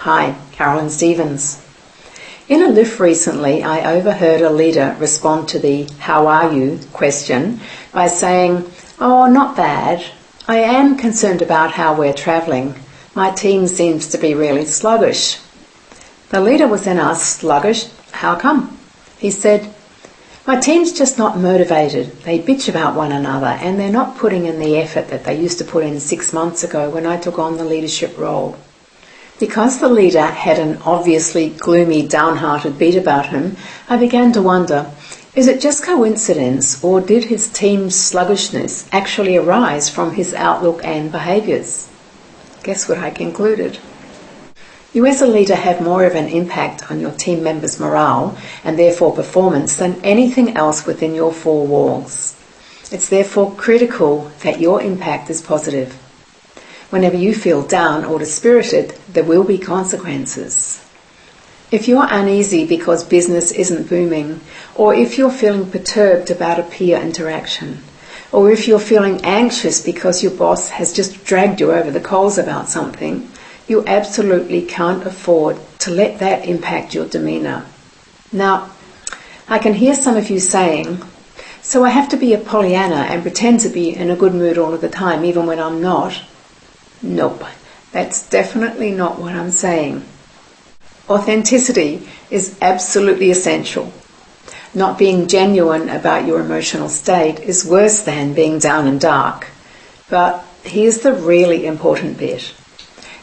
Hi, Carolyn Stevens. In a lift recently, I overheard a leader respond to the "how are you" question by saying, "Oh, not bad. I am concerned about how we're travelling. My team seems to be really sluggish." The leader was then asked, "Sluggish? How come?" He said, "My team's just not motivated. They bitch about one another and they're not putting in the effort that they used to put in 6 months ago when I took on the leadership role." Because the leader had an obviously gloomy, downhearted beat about him, I began to wonder, is it just coincidence, or did his team's sluggishness actually arise from his outlook and behaviours? Guess what I concluded? You as a leader have more of an impact on your team members' morale and therefore performance than anything else within your four walls. It's therefore critical that your impact is positive. Whenever you feel down or dispirited, there will be consequences. If you're uneasy because business isn't booming, or if you're feeling perturbed about a peer interaction, or if you're feeling anxious because your boss has just dragged you over the coals about something, you absolutely can't afford to let that impact your demeanour. Now, I can hear some of you saying, "So I have to be a Pollyanna and pretend to be in a good mood all of the time, even when I'm not?" Nope, that's definitely not what I'm saying. Authenticity is absolutely essential. Not being genuine about your emotional state is worse than being down and dark. But here's the really important bit.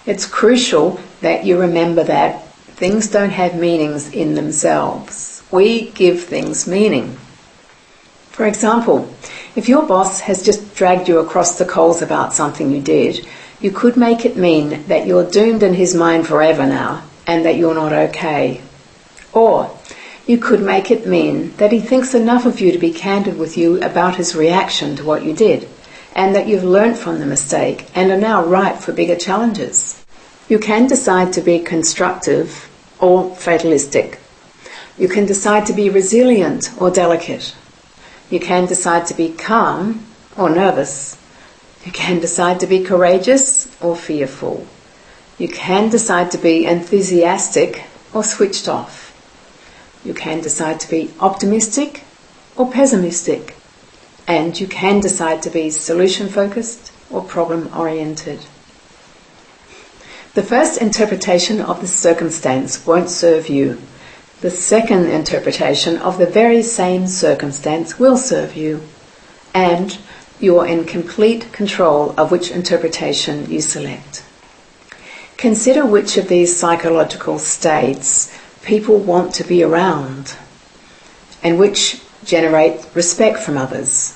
It's crucial that you remember that things don't have meanings in themselves. We give things meaning. For example, if your boss has just dragged you across the coals about something you did, you could make it mean that you're doomed in his mind forever now and that you're not okay. Or you could make it mean that he thinks enough of you to be candid with you about his reaction to what you did, and that you've learnt from the mistake and are now ripe for bigger challenges. You can decide to be constructive or fatalistic. You can decide to be resilient or delicate. You can decide to be calm or nervous. You can decide to be courageous or fearful. You can decide to be enthusiastic or switched off. You can decide to be optimistic or pessimistic. And you can decide to be solution-focused or problem-oriented. The first interpretation of the circumstance won't serve you. The second interpretation of the very same circumstance will serve you. And you're in complete control of which interpretation you select. Consider which of these psychological states people want to be around, and which generate respect from others,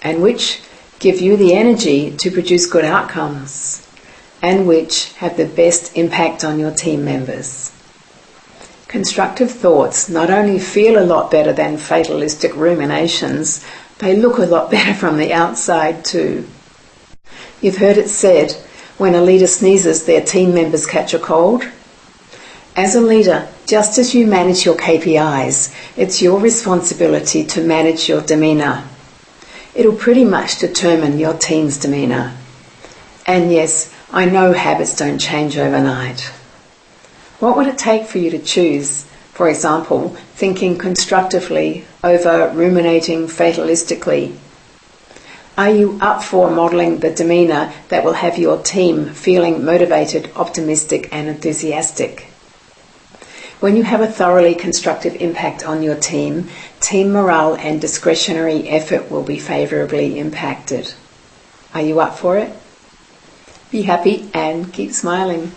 and which give you the energy to produce good outcomes, and which have the best impact on your team members. Constructive thoughts not only feel a lot better than fatalistic ruminations, they look a lot better from the outside too. You've heard it said, when a leader sneezes, their team members catch a cold. As a leader, just as you manage your KPIs, it's your responsibility to manage your demeanour. It'll pretty much determine your team's demeanour. And yes, I know habits don't change overnight. What would it take for you to choose, for example, thinking constructively over ruminating fatalistically? Are you up for modelling the demeanour that will have your team feeling motivated, optimistic and enthusiastic? When you have a thoroughly constructive impact on your team, team morale and discretionary effort will be favourably impacted. Are you up for it? Be happy and keep smiling.